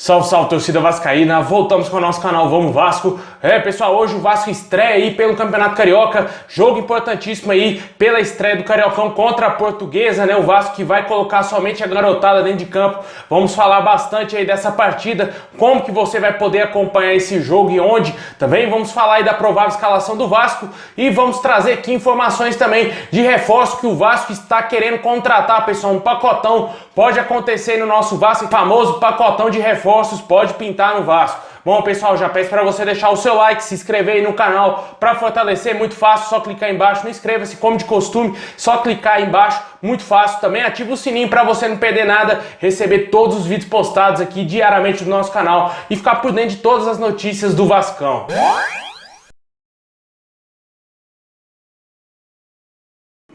Salve, salve, torcida vascaína, voltamos com o nosso canal Vamos Vasco. Pessoal, hoje o Vasco estreia aí pelo Campeonato Carioca, jogo importantíssimo aí pela estreia do Cariocão contra a Portuguesa, né? O Vasco que vai colocar somente a garotada dentro de campo. Vamos falar bastante aí dessa partida, como que você vai poder acompanhar esse jogo e onde. Também vamos falar aí da provável escalação do Vasco e vamos trazer aqui informações também de reforço que o Vasco está querendo contratar, pessoal. Um pacotão pode acontecer no nosso Vasco, famoso pacotão de reforços pode pintar no Vasco. Bom, pessoal, já peço para você deixar o seu like, se inscrever aí no canal para fortalecer, muito fácil, só clicar aí embaixo, não inscreva-se como de costume, só clicar aí embaixo, muito fácil. Também ativa o sininho para você não perder nada, receber todos os vídeos postados aqui diariamente no nosso canal e ficar por dentro de todas as notícias do Vascão.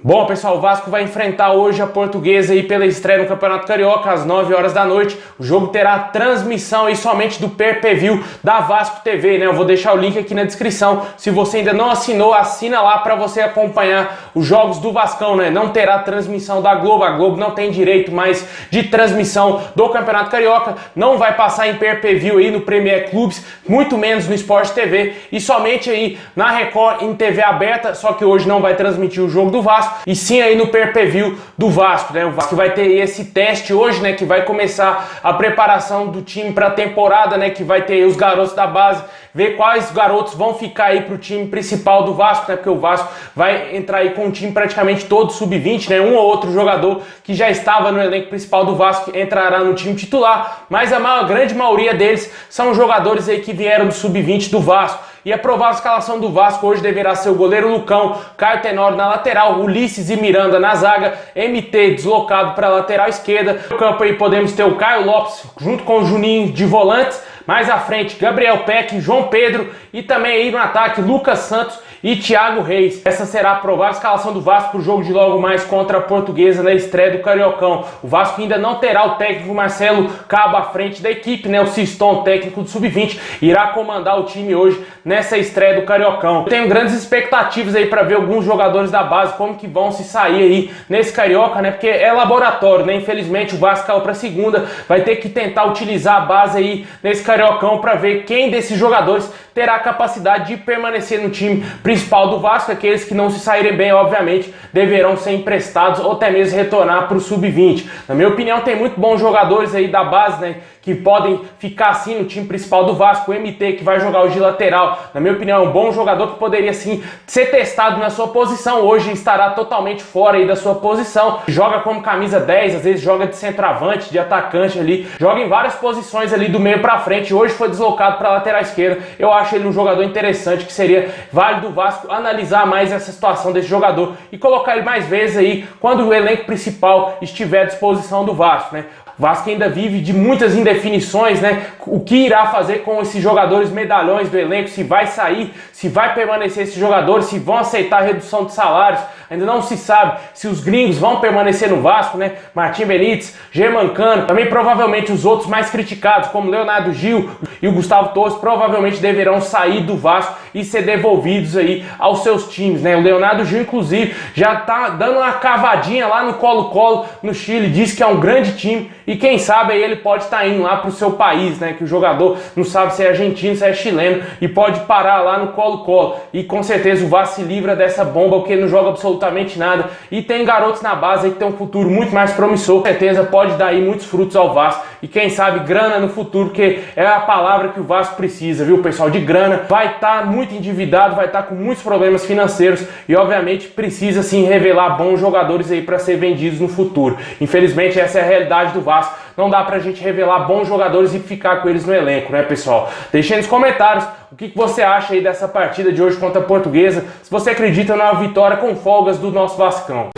Bom, pessoal, o Vasco vai enfrentar hoje a Portuguesa aí pela estreia no Campeonato Carioca às 9 horas da noite. O jogo terá transmissão aí somente do pay-per-view da Vasco TV, né? Eu vou deixar o link aqui na descrição. Se você ainda não assinou, assina lá para você acompanhar os jogos do Vascão, né? Não terá transmissão da Globo. A Globo não tem direito mais de transmissão do Campeonato Carioca. Não vai passar em pay-per-view aí no Premier Clubes, muito menos no Sport TV e somente aí na Record em TV aberta, só que hoje não vai transmitir o jogo do Vasco. E sim aí no pay-per-view do Vasco, né? O Vasco vai ter esse teste hoje, né? Que vai começar a preparação do time para a temporada, né? Que vai ter os garotos da base, ver quais garotos vão ficar aí pro time principal do Vasco, né? Porque o Vasco vai entrar aí com um time praticamente todo sub-20, né? Um ou outro jogador que já estava no elenco principal do Vasco entrará no time titular, mas a grande maioria deles são jogadores aí que vieram do sub-20 do Vasco. E a provável escalação do Vasco hoje deverá ser o goleiro Lucão, Caio Tenório na lateral, Ulisses e Miranda na zaga, MT deslocado para a lateral esquerda. No campo aí podemos ter o Caio Lopes junto com o Juninho de volantes. Mais à frente, Gabriel Peck, João Pedro e também aí no ataque, Lucas Santos e Thiago Reis. Essa será a provável escalação do Vasco para o jogo de logo mais contra a Portuguesa na estreia do Cariocão. O Vasco ainda não terá o técnico Marcelo Cabo à frente da equipe, né? O Siston, técnico do Sub-20, irá comandar o time hoje nessa estreia do Cariocão. Eu tenho grandes expectativas aí para ver alguns jogadores da base, como que vão se sair aí nesse Carioca, né? Porque é laboratório, né? Infelizmente o Vasco caiu para a segunda, vai ter que tentar utilizar a base aí nesse Cariocão para ver quem desses jogadores terá a capacidade de permanecer no time principal do Vasco. Aqueles que não se saírem bem, obviamente, deverão ser emprestados ou até mesmo retornar para o Sub-20. Na minha opinião, tem muito bons jogadores aí da base, né, que podem ficar assim no time principal do Vasco. O MT, que vai jogar hoje de lateral, na minha opinião, é um bom jogador que poderia sim ser testado na sua posição. Hoje estará totalmente fora aí da sua posição. Joga como camisa 10, às vezes joga de centroavante, de atacante ali, joga em várias posições ali do meio para frente. Hoje foi deslocado para a lateral esquerda. Eu acho ele um jogador interessante, que seria válido o Vasco analisar mais essa situação desse jogador e colocar ele mais vezes aí quando o elenco principal estiver à disposição do Vasco, né? O Vasco ainda vive de muitas indefinições, né? O que irá fazer com esses jogadores medalhões do elenco, se vai sair, se vai permanecer esses jogadores, se vão aceitar a redução de salários. Ainda não se sabe se os gringos vão permanecer no Vasco, né? Martim Benítez, Germancano, também provavelmente os outros mais criticados, como Leonardo Gil e o Gustavo Torres, provavelmente deverão sair do Vasco e ser devolvidos aí aos seus times, né? O Leonardo Gil, inclusive, já tá dando uma cavadinha lá no Colo-Colo, no Chile, diz que é um grande time e quem sabe aí ele pode estar indo lá pro seu país, né? Que o jogador não sabe se é argentino, se é chileno e pode parar lá no Colo-Colo. E com certeza o Vasco se livra dessa bomba, porque ele não joga absolutamente nada e tem garotos na base aí que tem um futuro muito mais promissor. Com certeza pode dar aí muitos frutos ao Vasco e quem sabe grana no futuro, porque é a palavra que o Vasco precisa, viu, pessoal? De grana. Vai estar muito endividado, vai estar com muitos problemas financeiros e obviamente precisa sim revelar bons jogadores aí para ser vendidos no futuro. Infelizmente essa é a realidade do Vasco. Não dá pra gente revelar bons jogadores e ficar com eles no elenco, né, pessoal? Deixe aí nos comentários o que você acha aí dessa partida de hoje contra a Portuguesa, se você acredita numa vitória com folgas do nosso Vascão.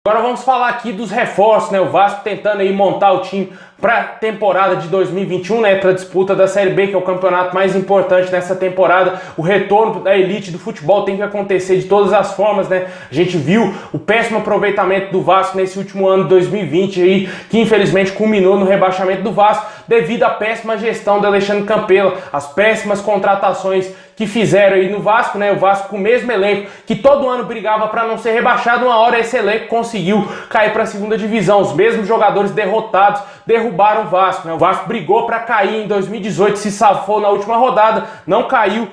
Agora vamos falar aqui dos reforços, né? O Vasco tentando aí montar o time para a temporada de 2021, né? Para a disputa da Série B, que é o campeonato mais importante nessa temporada. O retorno da elite do futebol tem que acontecer de todas as formas, né? A gente viu o péssimo aproveitamento do Vasco nesse último ano de 2020 aí, que infelizmente culminou no rebaixamento do Vasco. devido à péssima gestão do Alexandre Campelo, as péssimas contratações que fizeram aí no Vasco, né? O Vasco com o mesmo elenco que todo ano brigava para não ser rebaixado, uma hora esse elenco conseguiu cair para a segunda divisão. Os mesmos jogadores derrotados derrubaram o Vasco, né? O Vasco brigou para cair em 2018, se safou na última rodada, não caiu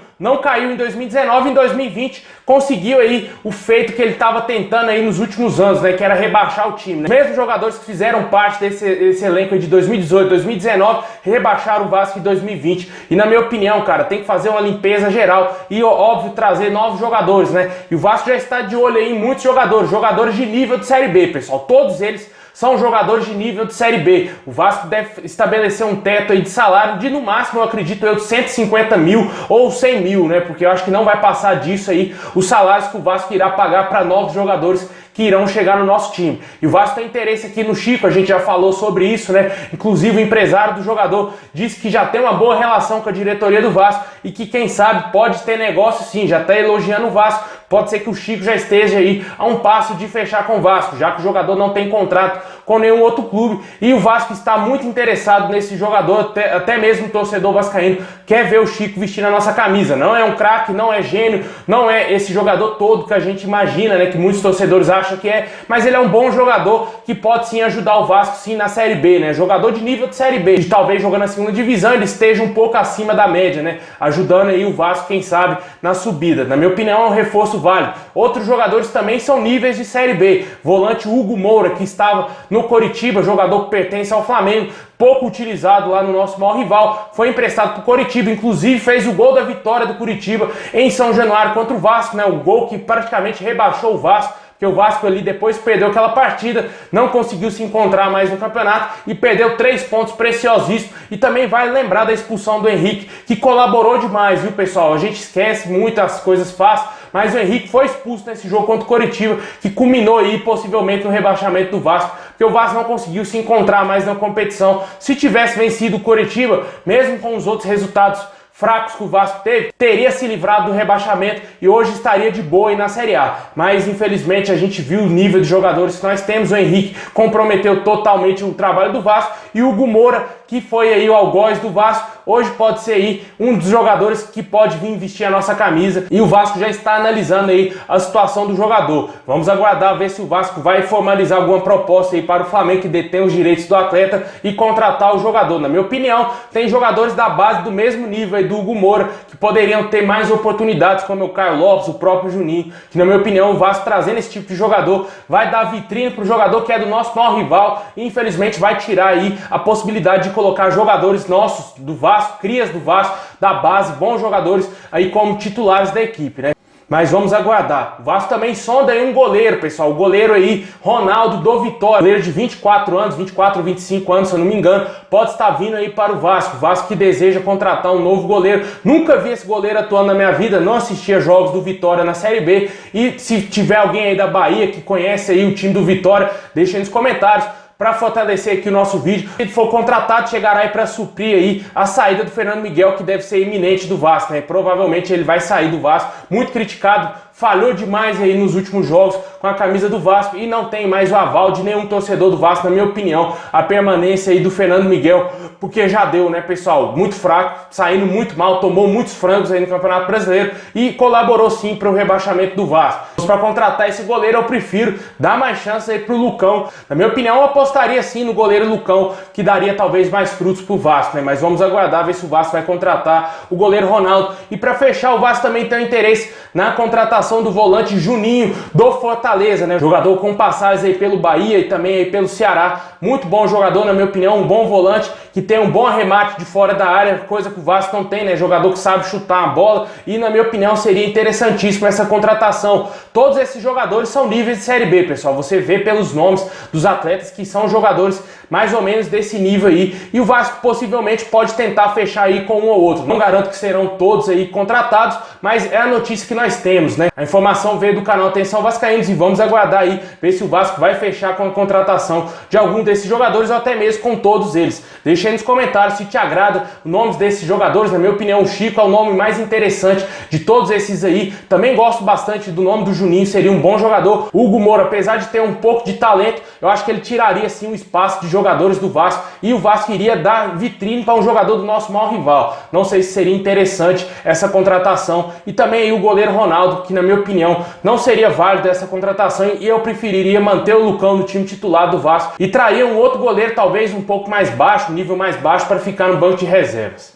em 2019, em 2020 conseguiu aí o feito que ele estava tentando aí nos últimos anos, né, que era rebaixar o time, né? Os mesmos jogadores que fizeram parte desse elenco aí de 2018, 2019, rebaixaram o Vasco em 2020. E na minha opinião, cara, tem que fazer uma limpeza geral e, óbvio, trazer novos jogadores, né? E o Vasco já está de olho aí em muitos jogadores de nível de Série B, pessoal. Todos eles são jogadores de nível de Série B. O Vasco deve estabelecer um teto aí de salário de, no máximo, eu acredito eu, de 150 mil ou 100 mil, né? Porque eu acho que não vai passar disso aí os salários que o Vasco irá pagar para novos jogadores que irão chegar no nosso time. E o Vasco tem interesse aqui no Chico, a gente já falou sobre isso, né? Inclusive o empresário do jogador disse que já tem uma boa relação com a diretoria do Vasco e que, quem sabe, pode ter negócio sim, já está elogiando o Vasco. Pode ser que o Chico já esteja aí a um passo de fechar com o Vasco, já que o jogador não tem contrato com nenhum outro clube e o Vasco está muito interessado nesse jogador, até mesmo o torcedor vascaíno quer ver o Chico vestindo a nossa camisa. Não é um craque, não é gênio, não é esse jogador todo que a gente imagina, né, que muitos torcedores acham que é, mas ele é um bom jogador que pode sim ajudar o Vasco sim na Série B, né, jogador de nível de Série B, e talvez jogando na segunda divisão ele esteja um pouco acima da média, né, ajudando aí o Vasco, quem sabe, na subida. Na minha opinião é um reforço válido. Outros jogadores também são níveis de Série B, volante Hugo Moura, que estava no Coritiba, jogador que pertence ao Flamengo, pouco utilizado lá no nosso maior rival, foi emprestado para o Coritiba, inclusive fez o gol da vitória do Coritiba em São Januário contra o Vasco, né? O gol que praticamente rebaixou o Vasco, porque o Vasco ali depois perdeu aquela partida, não conseguiu se encontrar mais no campeonato e perdeu 3 pontos preciosíssimos. E também vale lembrar da expulsão do Henrique, que colaborou demais, viu, pessoal? A gente esquece muitas coisas fáceis, mas o Henrique foi expulso nesse jogo contra o Coritiba, que culminou aí possivelmente no rebaixamento do Vasco, porque o Vasco não conseguiu se encontrar mais na competição. Se tivesse vencido o Coritiba, mesmo com os outros resultados fracos que o Vasco teve, teria se livrado do rebaixamento e hoje estaria de boa aí na Série A. Mas infelizmente a gente viu o nível de jogadores que nós temos. O Henrique comprometeu totalmente o trabalho do Vasco e o Hugo Moura, que foi aí o algoz do Vasco, hoje pode ser aí um dos jogadores que pode vir vestir a nossa camisa, e o Vasco já está analisando aí a situação do jogador. Vamos aguardar ver se o Vasco vai formalizar alguma proposta aí para o Flamengo, que detém os direitos do atleta, e contratar o jogador. Na minha opinião, tem jogadores da base do mesmo nível aí do Hugo Moura que poderiam ter mais oportunidades, como o Caio Lopes, o próprio Juninho, que na minha opinião o Vasco trazendo esse tipo de jogador vai dar vitrine para o jogador que é do nosso maior rival e infelizmente vai tirar aí a possibilidade de colocar jogadores nossos do Vasco, crias do Vasco, da base, bons jogadores aí como titulares da equipe, né? Mas vamos aguardar. O Vasco também sonda aí um goleiro, pessoal. O goleiro aí, Ronaldo do Vitória. Goleiro de 24 anos, 24 25 anos, se eu não me engano. Pode estar vindo aí para o Vasco. O Vasco que deseja contratar um novo goleiro. Nunca vi esse goleiro atuando na minha vida. Não assistia jogos do Vitória na Série B. E se tiver alguém aí da Bahia que conhece aí o time do Vitória, deixa aí nos comentários para fortalecer aqui o nosso vídeo. Se ele for contratado, chegará aí para suprir aí a saída do Fernando Miguel, que deve ser iminente do Vasco, né? Provavelmente ele vai sair do Vasco, muito criticado, falhou demais aí nos últimos jogos com a camisa do Vasco e não tem mais o aval de nenhum torcedor do Vasco, na minha opinião, a permanência aí do Fernando Miguel, porque já deu, né, pessoal? Muito fraco, saindo muito mal, tomou muitos frangos aí no Campeonato Brasileiro e colaborou sim para o rebaixamento do Vasco. Para contratar esse goleiro, eu prefiro dar mais chance aí pro Lucão. Na minha opinião, eu apostaria sim no goleiro Lucão, que daria talvez mais frutos pro Vasco, né? Mas vamos aguardar, ver se o Vasco vai contratar o goleiro Ronaldo. E para fechar, o Vasco também tem interesse na contratação do volante Juninho do Fortaleza, né? Jogador com passagens aí pelo Bahia e também aí pelo Ceará. Muito bom jogador, na minha opinião, um bom volante que tem um bom arremate de fora da área, coisa que o Vasco não tem, né? Jogador que sabe chutar a bola e, na minha opinião, seria interessantíssimo essa contratação. Todos esses jogadores são níveis de Série B, pessoal. Você vê pelos nomes dos atletas que são jogadores mais ou menos desse nível aí. E o Vasco possivelmente pode tentar fechar aí com um ou outro. Não garanto que serão todos aí contratados, mas é a notícia que nós temos, né? A informação veio do canal Atenção Vascaínos e vamos aguardar aí, ver se o Vasco vai fechar com a contratação de algum desses jogadores ou até mesmo com todos eles. Deixa aí nos comentários se te agrada os nomes desses jogadores. Na minha opinião, o Chico é o nome mais interessante de todos esses aí. Também gosto bastante do nome do Juninho, seria um bom jogador. O Hugo Moura, apesar de ter um pouco de talento, eu acho que ele tiraria sim o espaço de jogadores do Vasco e o Vasco iria dar vitrine para um jogador do nosso maior rival. Não sei se seria interessante essa contratação. E também aí o goleiro Ronaldo, que na minha opinião não seria válido essa contratação e eu preferiria manter o Lucão no time titular do Vasco e trair um outro goleiro talvez um pouco mais baixo, nível mais baixo, para ficar no banco de reservas.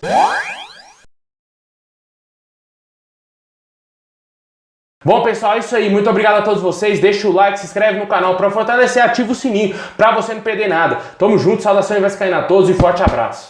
Bom, pessoal, é isso aí. Muito obrigado a todos vocês. Deixa o like, se inscreve no canal para fortalecer, ativa o sininho para você não perder nada. Tamo junto, saudações vascaínas a todos e forte abraço.